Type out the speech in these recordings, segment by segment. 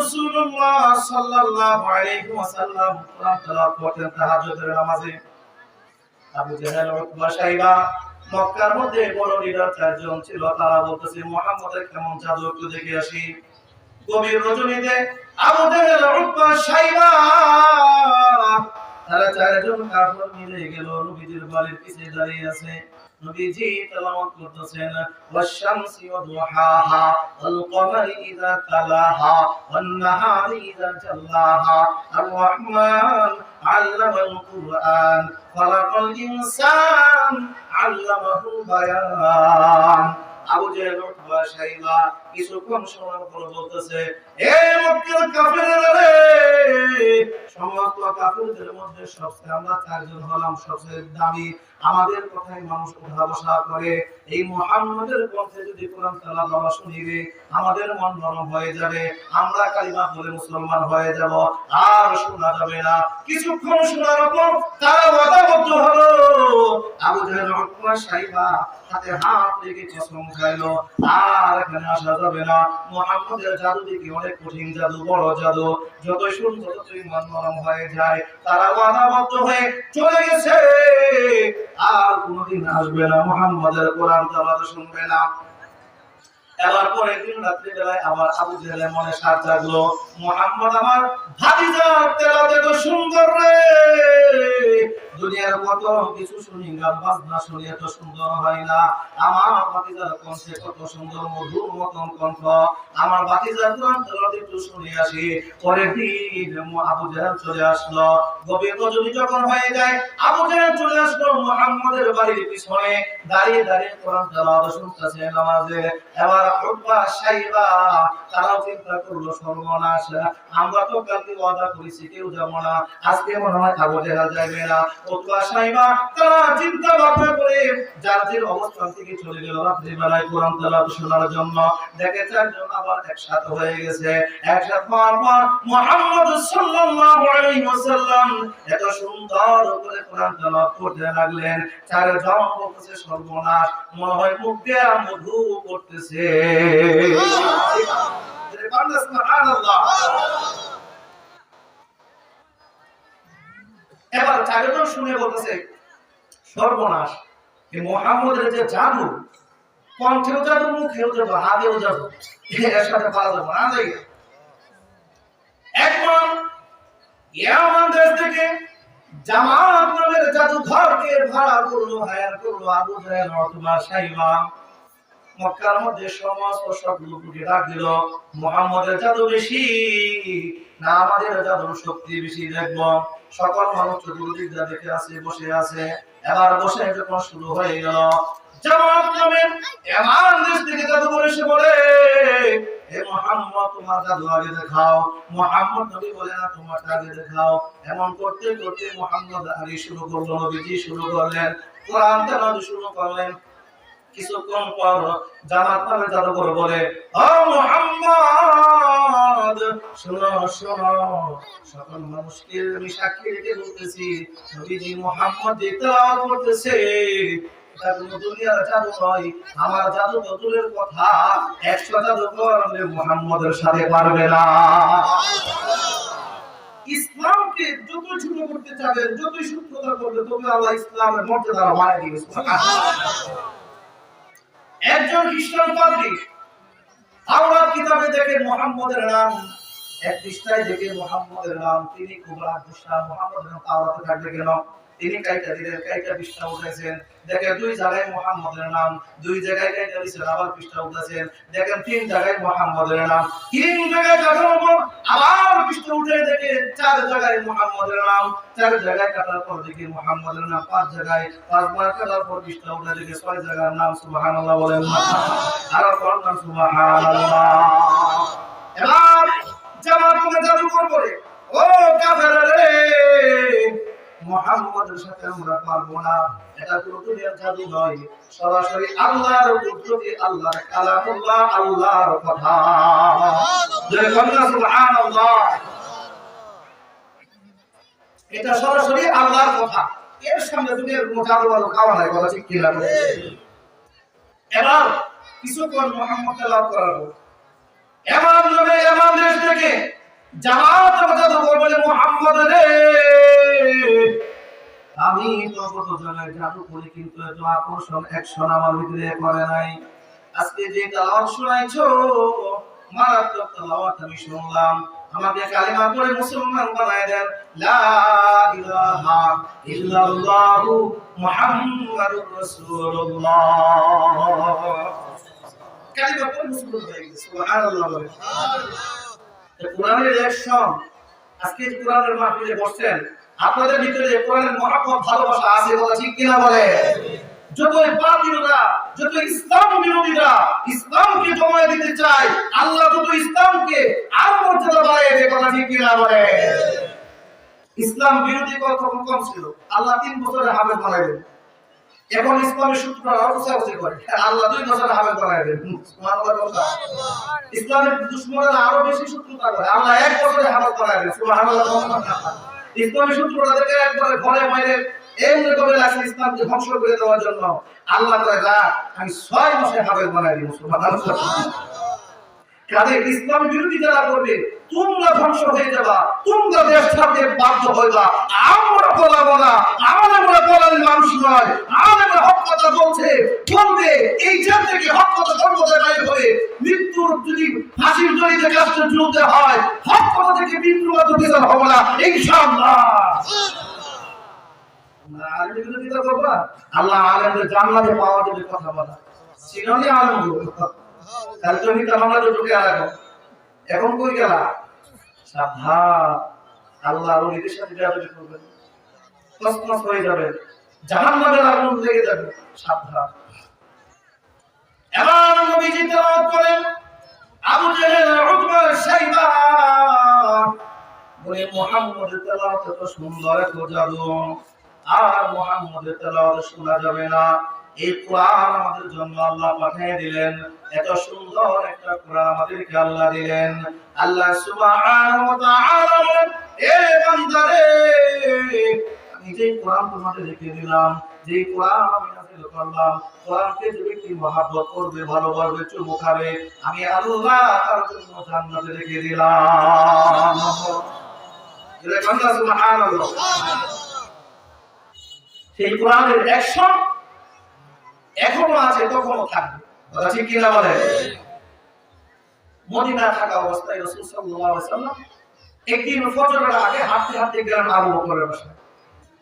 রাসূলুল্লাহ সাল্লাল্লাহু আলাইহি ওয়াসাল্লাম কোরআন তেলাওয়াত করতেন তাহাজ্জুদের নামাজে। আবু জাহেল, উতবা, শাইবা মক্কার মধ্যে বড় লিডার চারজন ছিল। তারা বলতেছে মুহাম্মদের কেমন জাদু একটু দেখে আসি। গভীর রজনীতে আবু জাহেল, উতবা, শাইবা তারা চারজন কাফের মিলে গেল নবীজির বাড়ির পিছে দাঁড়িয়ে আছে। নবীজি তেলাওয়াত করতেছেন ওয়াশ-শামসি ওয়া দুহাহা ওয়াল কমারি ইযা তালাহা ওয়ান নাহারি ইযা জাল্লাহা আর-রাহমান আল্লামাল কুরআন খালাকাল ইনসান আল্লামাহুল বায়ান। আবু জাহেল, উতবা, শাইবা কিছুক্ষণ শোনার পর বলতেছে, এ মক্কার কাফেররা রে, সমস্ত কাফেরদের মধ্যে সবচেয়ে আমরা চারজন হলাম সবচেয়ে দামি। আমাদের কথাই মানুষ উঠা বসা করে। এই মুহাম্মদের কণ্ঠে যদি কোরআন তেলাওয়াত শুনি রে, আমাদের মন নরম হয়ে যাবে, আমরা কালিমা বলে মুসলমান হয়ে যাব, আর শোনা যাবে না। কিছুক্ষণ শোনার পর তারা ওয়াদাবদ্ধ হলো। আবু জাহেল, উতবা, শাইবা হাতে হাত রেখে কসম খাইলো, আর এখানে আসা যাবে না। মুহাম্মদের জাদু দেখি অনেক কঠিন জাদু, বড় জাদু, যতই শুনবো ততই মন নরম হয়ে যায়। তারা ওয়াদাবদ্ধ হয়ে চলে গেছে, আর কোনদিন আসবে না, মুহাম্মদের কোরআন তেলাওয়াত শুনবে না। এবার পরের দিন রাত্রি বেলায় আবার আবু জাহেলের মনে সাধ জাগলো, মুহাম্মদ আমার ভাতিজার তেলাওয়াত এত সুন্দর রে, দুনিয়ার কত কিছু শুনি, গান বাজনা শুনি, এত সুন্দর হয় না। আমার ভাতিজার কণ্ঠে কত সুন্দর মধুর মতন কণ্ঠ, আমার ভাতিজার কোরআন তেলাওয়াত একটু শুনে আসি। পরের দিন আবু জাহেল চলে আসলো। গভীর রজনী যখন হয়ে যায়, আবু জাহেল চলে আসলো মুহাম্মদের বাড়ির পিছনে, দাঁড়িয়ে দাঁড়িয়ে কোরআন তেলাওয়াত শুনতেছে নামাজে। এবার উতবা, শাইবা তারাও চিন্তা করলো, সর্বনাশ, আমরা তো কালকে ওয়াদা করেছি কেউ যাব না, আজকে মনে হয় আবু জাহেল যাবে না। উতবা, শাইবা তারা চিন্তা ভাবনা করে যার যার অবস্থান থেকে চলে গেল রাত্রি বেলায় কোরআন তেলাওয়াত শোনার জন্য। দেখে চারজন আবার একসাথে হয়ে গেছে। একসাথে হওয়ার পর মুহাম্মদ সাল্লাল্লাহু আলাইহি ওয়াসাল্লাম এত সুন্দর করে কোরআন তেলাওয়াত করতে লাগলেন। চারজন বলতেছে সর্বনাশ, মনে হয় মুখ দিয়ে মধু পড়তেছে। সুবহানাল্লাহ। এবার চারজন শুনে বলতেছে সর্বনাশ, এই মুহাম্মদের যে জাদু, কণ্ঠেও জাদু, মুখেও জাদু, হাতেও জাদু, এর সাথে পারা যাবে না। যাই একবার ইয়ামান দেশ থেকে জামাত নামের জাদুঘরকে ভাড়া করলো, হায়ার করলো আবু জাহেল, উতবা, শাইবা। মক্কার মধ্যে সমস্ত সব লোককে ডাক দিল, মুহাম্মদের জাদু বেশি না আমাদের জাদুর শক্তি বেশি দেখবো। সকল মানুষ চতুর্দিক যা দেখে আছে, বসে আছে। এবার বসে যখন শুরু হয়ে গেল, জামাত নামের ইয়ামান দেশ থেকে জাদুঘর এসে বলে, হে মুহাম্মদ তোমার জাদু আগে দেখাও। মুহাম্মদ নবী বলে না তোমারটা আগে দেখাও। এমন করতে করতে মুহাম্মদ আগে শুরু করলো, নবীজি শুরু করলেন, কোরআন তেলাওয়াত শুরু করলেন। কিছুক্ষণ পর জামাত নামের জাদুঘর বলে, ও মুহাম্মদ শোনো শোনো, সকল মানুষকে আমি সাক্ষী রেখে বলতেছি, নবীজি মুহাম্মদ তেলাওয়াত করতেছে, এটা কোনো দুনিয়ার জাদু নয়, আমার জাদু বদলের কথা 100 জাদুকর মুহাম্মদের সাথে পারবে না। ইসলামকে যত ছোট করতে চাবেন, যতই সূক্ষ্মতা করবে, তবে আল্লাহ ইসলামের মর্যাদা বাড়িয়ে দিবে। একজন খ্রিস্টান পাদ্রী তাওরাত কিতাবে দেখে মুহাম্মদের নাম, এক পৃষ্ঠায় দেখে মুহাম্মদের নাম, তিনি খুব রাগ গুসা, মুহাম্মদের নাম তাওরাতে থাকবে কেন? তিনি কাইটা দিলেন, কাইটা পৃষ্ঠা উঠাইছেন, দেখেন 2 জায়গায় মুহাম্মদের নাম, 2 জায়গায় কাইটা দিয়েছেন, আবার পৃষ্ঠা উঠাইছেন, দেখেন 3 জায়গায় মুহাম্মদের নাম, 3 জায়গায় কাটার পর আবার পৃষ্ঠা উঠে দেখে 4 জায়গায় মুহাম্মদের নাম, 4 জায়গায় কাটার পর দেখে মুহাম্মদের নাম, 5 জায়গায়, 5 বার কাটার পর পৃষ্ঠা উঠে দেখে 6 জায়গার নাম। সুবহানাল্লাহ বলেন, আর বলেন সুবহানাল্লাহ। এবার জামাতে জাদু করে, ও কাফেররা রে, মুহাম্মদের সাথে আমরা পারবো না, এটা কোনো দুনিয়ার জাদু নয়, সরাসরি আল্লাহর কুদরতি, আল্লাহর কালামুল্লাহ, আল্লাহর কথা। সুবহানাল্লাহ। এটা সরাসরি আল্লাহর কথা, এর সামনে দুনিয়ার কোনো জাদু আলো খাওয়া নাই, বলা ঠিক কিনা? এবার কিছুক্ষণ মুহাম্মদ তেলাওয়াত করার পর এমন নবী এমন দেশ থেকে জামাত বাজাতে বলে মুহাম্মদ রে আমি তো কত জায়গায় জাদু করি কিন্তু এত আকর্ষণ অ্যাকশন আমার ভিতরে করে নাই। আজকে যে তেলাওয়াত শোনাইছো মারাত্মক তেলাওয়াত আমি শুনলাম, আমাকে কালিমা পড়ে মুসলমান বানায় দেন। লা ইলাহা ইল্লাল্লাহু মুহাম্মাদুর রাসূলুল্লাহ। কালিমা পড়ে মুসলমান হয়ে গেছে। সুবহানাল্লাহ বলে। কোরআনের অ্যাকশন, আজকে কোরআনের মাহফিলে বসছেন, আপনাদের ভিতরে কোরআনের মহব্বত ভালোবাসা আছে, বলা ঠিক কিনা বলে? যতই বাতিলরা, যত ইসলাম বিরোধীরা ইসলামকে জমায়ে দিতে চায়, আল্লাহ যত ইসলামকে আরো মর্যাদা বাড়িয়ে দেয়, কথা ঠিক কিনা বলে? ইসলাম বিরোধী কত কম ছিল, আল্লাহ 3 বছরে হাফেজ বানাইলেন। এখন ইসলামের সূত্রটা আরো উঁচাউচি করে, আল্লাহ 2 বছরে হাফেজ বানাইলেন। সুবহানাল্লাহ কথা। ইসলামের দুশমনরা আরো বেশি শত্রুতা করে, আল্লাহ 1 বছরে হাফেজ বানাইলেন। সুবহানাল্লাহ কথা। ইসলামের শত্রুরা দেখে একবারে ঘরে বাইরে এমনি করে লাগছে ইসলামকে ধ্বংস করে দেওয়ার জন্য, আল্লাহ বলে যা আমি 6 মাসে হাফেজ বানাই দিব। সুবহানাল্লাহ। কাজে ইসলাম বিরোধী যারা করবে তোমরা ধ্বংস হয়ে যাবা, তোমরা দেশ ছাড়তে বাধ্য হইবা। আমরা বলাবো না, আমরা বলার মানুষ নয়, আমরা হক কথা বলছে বলবে, এই জাত থেকে হক কথা সর্বদা বাইরে হয়ে মৃত্যুর যদি ফাঁসির দড়িতে কাস্টে ঝুলতে হয়, হক কথা থেকে মৃত্যুর মতো বিচার হবে না ইনশাআল্লাহ। আলেমের বিরোধিতা করবা, আল্লাহ আলেমদের জান্নাতে পাওয়া যাবে কথা বলা, সিনানি আলেম তাহলে তুমি তো আমরা ঢুকে রাখো। এখন কই গেলা? সাবধান, আল্লাহ ওলিদের সাথে বেয়াদবি করবেন, তছনছ হয়ে যাবে, জাহান্নামের আগুন লেগে যাবে, সাবধান। এমন নবীজি তেলাওয়াত করেন, আবু জেহেল, উতবা, শাইবা বলে মুহাম্মদের তেলাওয়াত এত সুন্দর, এত জাদু, আর মুহাম্মদের তেলাওয়াত শোনা যাবে না। এই কোরআন আমাদের জন্য আল্লাহ পাঠিয়ে দিলেন, এত সুন্দর একটা কোরআন আমাদেরকে আল্লাহ দিলেন। আল্লাহ সুবহানাহু ওয়া তাআলা বলেন, এ বান্দারে আমি যে কোরআন তোমাদের রেখে দিলাম, যে কোরআন আমি নাযিল করলাম, কোরআনকে যে ব্যক্তি মহব্বত করবে, ভালোবাসবে, চুমু খাবে, আমি আল্লাহ তার জন্য জান্নাতে রেখে দিলাম। বলে বান্দা সুবহানাল্লাহ। সেই কোরআনের অ্যাকশন এখনো আছে, তখনও থাকবে, কথা ঠিক কিনা বলে? মদিনা থাকা অবস্থায় রাসূল সাল্লাল্লাহু আলাইহি ওয়াসাল্লাম একদিন ফজরের আগে হাঁটতে হাঁটতে গেলেন আবু বকরের বাসায়।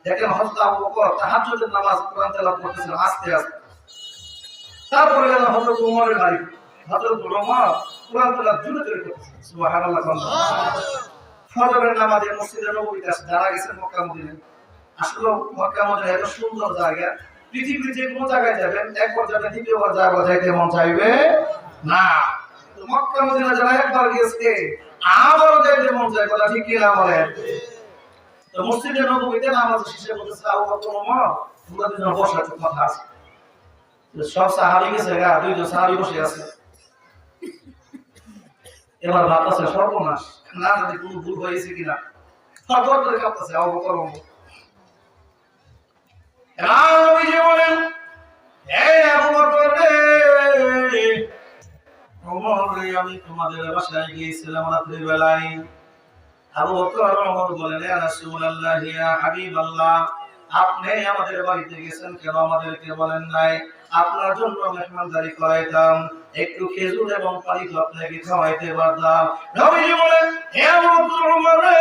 দেখলেন হযরত আবু বকর তাহাজ্জুদের নামাজ কোরআন তেলাওয়াত করতেছেন আস্তে আস্তে। তারপরে গেলেন হযরত ওমরের বাড়ি, হযরত ওমর কোরআন তেলাওয়াত জোরে জোরে করতেছেন। সুবহানাল্লাহ। ফজরের নামাজে মসজিদে নববীতে আসে, যারা গেছেন মক্কা মদিনায়, আসলে মক্কা মদিনা এত সুন্দর জায়গা, পৃথিবীর যে কোনো জায়গায় যাবেন একবার যাবেন, দ্বিতীয়বার যাইতে মন চাইবে না। তো মক্কা মদিনা যারা একবার গিয়েছে আবারও যাইতে মন চায়, কথা ঠিক কিনা বলেন? তো মসজিদে নববীতে নামাজ শেষে বলতেছে আবু বকর, ওমর তোমরা দুজন বসে আছো, কথা আছে। সব সাহাবী গেছে, 2জন সাহাবী বসে আছে। এবার ভাবতেছে সর্বনাশ, না জানি কোনো ভুল হয়েছে কিনা, তারপর করে কাঁপতেছে আবু বকর, ওমর। নবীজি বলেন, হে আবু বকর রে, ওমর রে, আমি তোমাদের বাসায় গিয়েছিলাম রাতের বেলায়। আবু বকর ওমর বলেন, ইয়া রাসূলুল্লাহ, ইয়া হাবিবাল্লাহ, আপনি আমাদের বাড়িতে গেছেন কেন, আমাদেরকে বলেন নাই? আপনার জন্য মেহমানদারি করাইতাম, একটু খেজুর এবং পানি তো আপনাকে খাওয়াইতে পারতাম। নবীজি বলেন, হে আবু বকর, ওমর রে,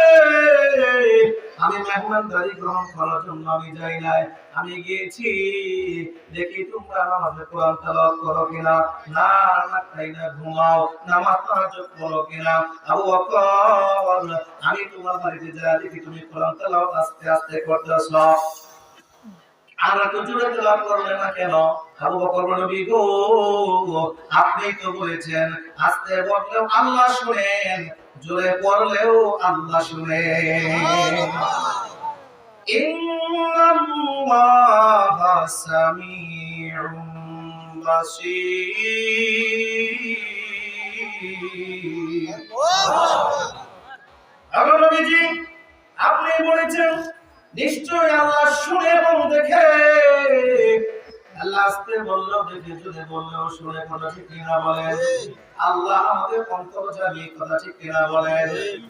আমি মেহমানদারি গ্রহণ করার জন্য আমি যাই নাই, আমি গিয়েছি দেখি তোমরা নামাজে কোরআন তেলাওয়াত করো কিনা, না না খাই না ঘুমাও, নামাজ তাহাজ্জুদ করো কিনা। আবু বকর, আমি তোমার বাড়িতে যাই দেখি তুমি কোরআন তেলাওয়াত আস্তে আস্তে করতেছো, আমরা তো জোরে তেলাওয়াত করলে না কেন? আবু বকর বলেন, নবী গো, আপনি তো বলেছেন আস্তে পড়লেও আল্লাহ শুনেন, জোরে পড়লেও আল্লাহ শুনেন। ইন্নাল্লাহা সামিউন বাসীর। আল্লাহ নবীজি আপনি বলেছেন নিশ্চয়ই আল্লাহ শুনে এবং দেখে। আল্লাহ আস্তে বললেও দেখে যদি বললেও শুনে, কথা ঠিক কিনা বলেন? আল্লাহ আমাদের অন্তর জানি, কথা ঠিক কিনা বলেন?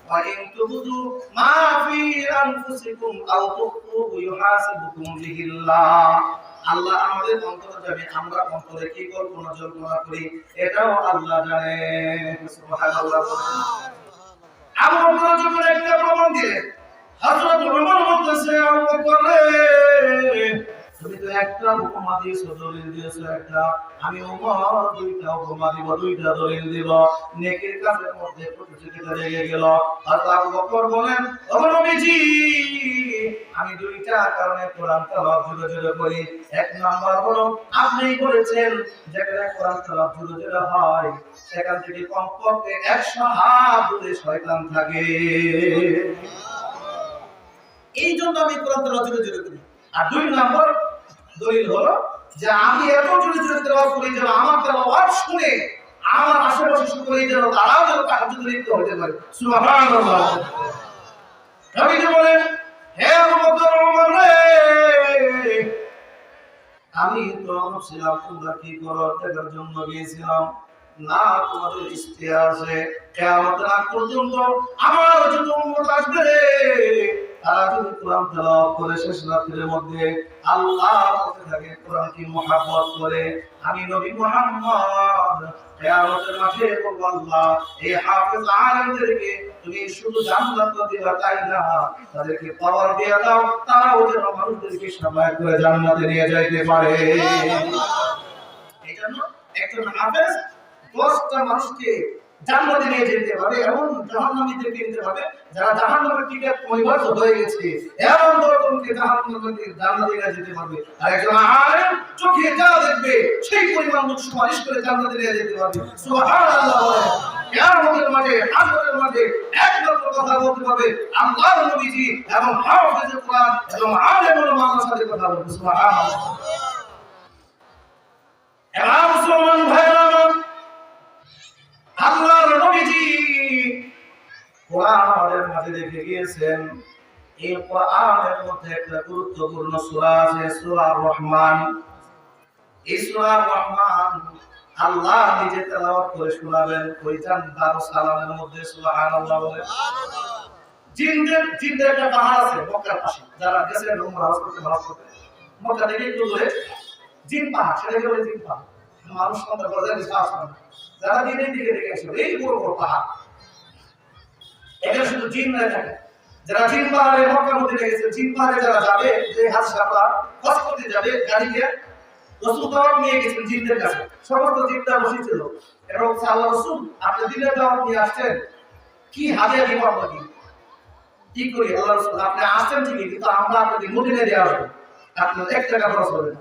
ওয়া ইন তুবদু মা ফি আনফুসিকুম আও তুখফুহু ইউহাসিবুকুম বিহিল্লাহ। আল্লাহ আমাদের অন্তর জানে, আমরা অন্তরে কি কল্পনা জল্পনা করি এটাও আল্লাহ জানে। সুবহানাল্লাহ। আবু বকর যখন একটা প্রমাণ দিলেন, হযরত ওমর বলতেছে, আবু বকর রে, তুমি তো একটা উপমা দিয়েছো, দলিল দিয়েছো একটা, আমি ওমর দুইটা উপমা দিব, দুইটা দলিল দিব। নেকির কাজের মধ্যে প্রতিযোগিতা লেগে গেল। আর আবু বকর বলেন, ও নবীজি, আমি দুইটা কারণে কোরআন তেলাওয়াত জোরে জোরে করি। এক নাম্বার হলো আপনি বলেছেন যেখানে কোরআন তেলাওয়াত জোরে জোরে হয় সেখান থেকে কমপক্ষে 100 হাত দূরে শয়তান থাকে। এই জন্য আমি কোরআন তেলাওয়াত জোরে জোরে করি। আর দুই নাম্বার দলিল হলো যে আমি এত জোরে জোরে তেলাওয়াত করি যেন আমার তেলাওয়াত শুনে আমার আশেপাশে সকলেই যেন তারাও যেন তাহাজ্জুদে লিপ্ত হতে পারে। সুবহানাল্লাহ। নবীজি বলেন, হে আবু বকর, ওমর রে, আমি তো ছিলাম তোমরা কি করো দেখার জন্য গিয়েছিলাম, না তোমাদের ইশতেহার আছে। কিয়ামতের আগ পর্যন্ত আমার যত উম্মত আসবে তারা যদি কোরআন তেলাওয়াত করে শেষ রাতের মধ্যে আল্লাহর পথে থাকে, কোরআনকে মুহাব্বত করে, আমি নবী মুহাম্মদ কিয়ামতের মাঠে বলবো, আল্লাহ এই হাফেজ আলেমদেরকে তুমি শুধু জান্নাত দিবা তাই না, তাদেরকে পাওয়ার দিয়ে দাও, তারাও যেন মানুষদেরকে সাফায়াত করে জান্নাতে নিয়ে যাইতে পারে। এই জন্য একজন হাফেজ 10টা মানুষকে জান্নাতে নিয়ে যেতে পারে, এমন জাহান্নামীদেরকে নিতে পারে যারা জাহান্নামের টিকিট পরিবর্ত হয়ে গেছে, এমন দশজনকে জাহান্নামে জান্নাতে নিয়ে যেতে পারবে। আর একজন আলেম চোখে যা দেখবে সেই পরিমাণ লোক সুপারিশ করে জান্নাতে নিয়ে যেতে পারবে। সুবহানাল্লাহ। কিয়ামতের মাঠে, হাসরের মাঠে একমাত্র কথা বলতে পারবে আল্লাহর নবীজি এবং হাফেজ কোরআন এবং আলেমুল উলামার সাথে কথা বলবে। সুবহানাল্লাহ। এবার মুসলমান ভাইরা, আল্লাহর নবীজি কোরআন আমাদের মাঝে রেখে গিয়েছেন। এই কোরআনের মধ্যে একটা গুরুত্বপূর্ণ সূরা আছে, সূরা রহমান। এই সূরা রহমান আল্লাহ নিজে তেলাওয়াত করে শোনাবেন ওই দারুস সালামের মধ্যে। সুবহানাল্লাহ বলে। জিনদের একটা পাহাড় আছে মক্কার পাশে, যারা গেছেন উমরা হজ করতে, ভালো করতে, মক্কা থেকে একটু দূরে জিন পাহাড়, সেটাকে বলে জিন পাহাড়। মানুষ মনে করে বিশ্বাস করে না, যারা দিনের দিকে দেখে আসে এই বড় বড় পাহাড়, এটা শুধু জিনরা থাকে। যারা জিন পাহাড়ে মক্কার মধ্যে গেছে, জিন পাহাড়ে যারা যাবে, যে হাজি সাহেবরা হজ করতে যাবে গাড়ি দিয়ে, রাসূল দাওয়াত নিয়ে গেছেন জিনদের কাছে, সমস্ত জিনরা বসেছিল এবং আল্লাহ রাসূল আপনি দিনের দাওয়াত নিয়ে আসছেন, কি হাদিয়া দিব আপনাকে, কি করি? আল্লাহ রাসূল আপনি আসছেন ঠিকই, কিন্তু আমরা আপনাকে মদিনায় দিয়ে আসবো, আপনার 1 টাকা খরচ হবে না।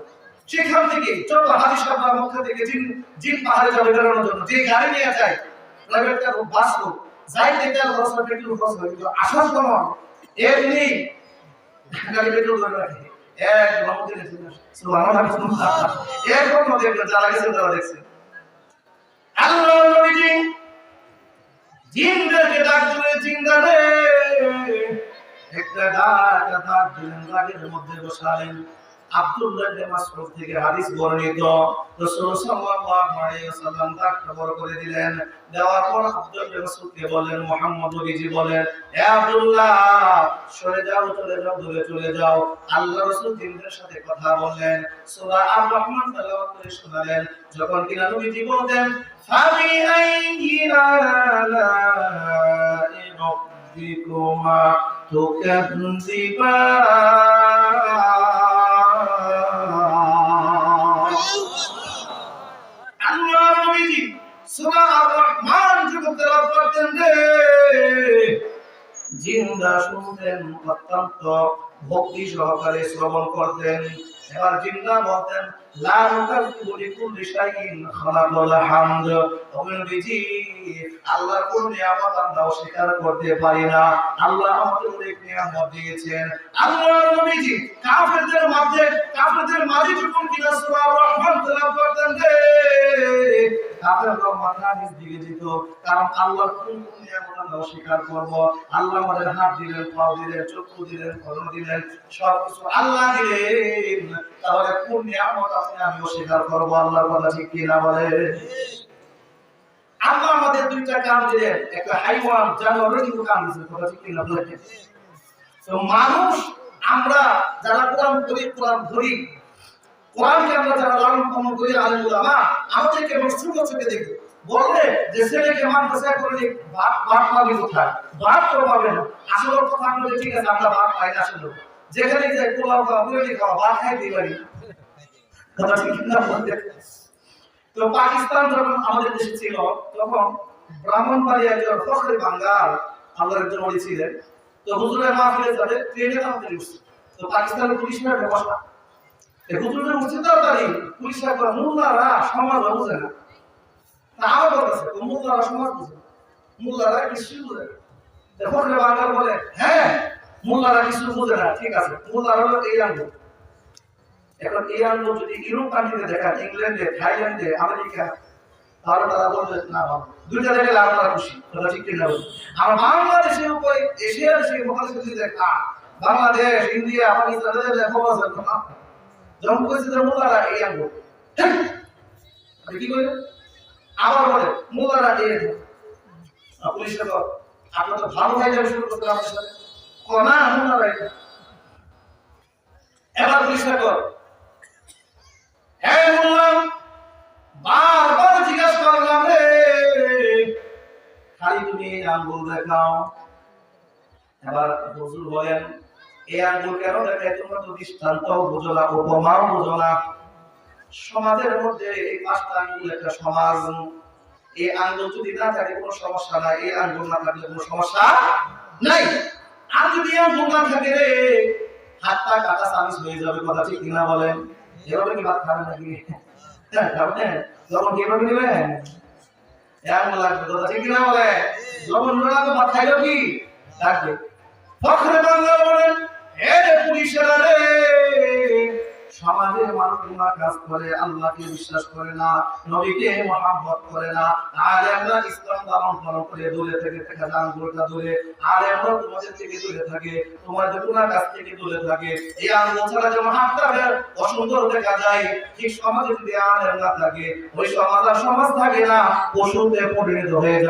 সেখান থেকে যত হাজি সাহেবরা মক্কা থেকে জিন পাহাড়ে যাবে বেড়ানোর জন্য, যে গাড়ি নিয়ে যায়, প্রাইভেট কার বাস হোক, যাই থেকে খরচ হবে, পেট্রোল খরচ হবে, কিন্তু আসার সময় এমনি গাড়ি পেট্রোল ধরে রাখে এক মদিনায় চলে আসে। সুবহানাল্লাহ। এরকম নদীর যারা গেছেন তারা দেখছেন। আল্লাহর নবীজি জিনদেরকে ডাক দিলেন, জিনরা রে, একটা ডাক দিলেন, ডাকের মধ্যে বসালেন। আব্দুল্লাহ ইবনে মাসউদ থেকে হাদিস বর্ণিত, রাসূল সাল্লাল্লাহু আলাইহি ওয়াসাল্লাম ডাক খবর করে দিলেন। দেওয়ার পর আব্দুল্লাহ ইবনে মাসউদকে বলেন, মুহাম্মদ নবীজি বলেন, হে আব্দুল্লাহ, সরে যাও, চলে যাও, দূরে চলে যাও। আল্লাহ রাসূল জিনদের সাথে কথা বললেন, সূরা আর রহমান তেলাওয়াত করে শোনালেন। যখন কিনা নবীজি বলতেন, ফাবি আইয়ি আলা'i রাব্বিকুমা তুকাযযিবান, আল্লাহ নবীজি সূরা আর রহমান যখন তেলাওয়াত করতেন রে, জিনরা শুনতেন, অত্যন্ত ভক্তি সহকারে শ্রবণ করতেন। এবার জিনরা বলতেন, লা নুকাযযিবু লিকুল্লি শাইইন খালাকাল হামদ, নবীজি আল্লাহর কোন নিয়ামত আমরা অস্বীকার করতে পারি না, আল্লাহ আমাদের অনেক নিয়ামত দিয়েছেন। আল্লাহর নবীজি কাফেরদের মাঝে যখন কিনা সূরা রহমান তেলাওয়াত করতেন রে, কাফেররা মাথা নিচ দিকে যেত, কারণ আল্লাহর কোন নিয়ামত আমরা অস্বীকার করব? আল্লাহ আমাদের হাত দিলেন, পা দিলেন, চক্ষু দিলেন, কর্ণ দিলেন, সব কিছু আল্লাহ দিলেন, তাহলে কোন নিয়ামত আপনি আমি অস্বীকার করবো আল্লাহর কথা ঠিক কি না বলে আল্লাহ আমাদের দুইটা কান দিলেন একটা হাইওয়ান জানোয়ারের কিন্তু কান দিয়েছেন কথা ঠিক কি না বলে তো মানুষ আমরা যারা কোরআন পড়ি কোরআন ধরি কোরআনকে আমরা যারা লালন পালন করি আলেম উলামা আমাদেরকে ছোট চোখে দেখে বললে যে ছেলেকে মাদ্রাসা করে ভাত পাবে কোথায় ভাত তো পাবে না আসল কথা আমরা ঠিক আছে আমরা ভাত পাই না আসলে যেখানে যে পোলাও খাওয়া মুরগি খাওয়া ভাত খাইতে পারি কথা ঠিক না বলতে তো পাকিস্তান যখন আমাদের দেশে ছিল তখন ব্রাহ্মণবাড়িয়া জেলার ফখরে বাঙ্গাল আল্লাহর একজন ওলি ছিলেন তো হুজুরের মাহফিলে যাবে ট্রেনে আমাদের উঠছে তো পাকিস্তানের পুলিশের ব্যবস্থা হুজুরের উঠছে তাড়াতাড়ি পুলিশরা করে মোল্লারা সমাজ বুঝে না তা আমার বলতেছে মোল্লারা সমাজ বুঝে মোল্লারা কিছু বুঝে না ফখরে বাঙ্গাল বলে হ্যাঁ মোল্লারা কিছু বুঝে না ঠিক আছে মোল্লারা হলো এই আঙ্গুল এখন এই আঙ্গুল যদি ইউরোপ কান্ট্রিতে দেখান ইংল্যান্ডে থাইল্যান্ডে আমেরিকা তাহলে তারা বলবে না দুইটা দেখে আমরা খুশি কথা ঠিক কিনা আর বাংলাদেশের উপর এশিয়ার সেই মহাদেশে যদি দেখা বাংলাদেশ ইন্ডিয়া পাকিস্তানের দেখো আছে না যখন কইছে যে মোল্লারা এই আঙ্গুল কি কইলো আবার বলে মোল্লারা এই পুলিশে তো আপনারা তো ভালো হয়ে যাবে শুরু করতে আমাদের সাথে কোনা মোল্লারা এবার পুলিশে কর হ্যাঁ মোল্লা বারবার জিজ্ঞাসা করলাম রে খালি তুমি আঙ্গুল দেখাও এবার হুজুর বলেন এই আঙ্গুল কেন দেখায় তোমরা তো দৃষ্টান্ত বুঝো না উপমাও বুঝো না সমাজের মধ্যে এই পাঁচটা আঙ্গুল একটা সমাজ এই আঙ্গুল যদি না থাকে কোনো সমস্যা নাই এই আঙ্গুল না থাকলে কোনো সমস্যা নাই আর যদি আঙ্গুল না থাকে রে হাতটা কাটা সামিস হয়ে যাবে কথা ঠিক কিনা বলেন এভাবে কি ভাত খাবেন নাকি লবণ কিভাবে নেবেন এমন লাগবে কথা ঠিক কিনা বলে লবণ না তো ভাত খাইলো কি লাগবে ফখরে বাংলা বলেন হে পুলিশেরা রে সমাজে মানুষ গুনাহ কাজ করে আল্লাহকে বিশ্বাস করে না নবীকে মহব্বত করে না আলেমরা ইসলাম পালন করে দূরে থেকে আঙ্গুলটা দূরে আলেমরা তোমাদের থেকে দূরে থাকে তোমাদের গুনাহ কাজ থেকে দূরে থাকে এই আঙ্গুল ছাড়া যে হাতটা অসুন্দর দেখা যায় ঠিক সমাজে যদি আলেম না থাকে ওই সমাজ আর সমাজ থাকে না পশুতে পরিণত হয়ে যায়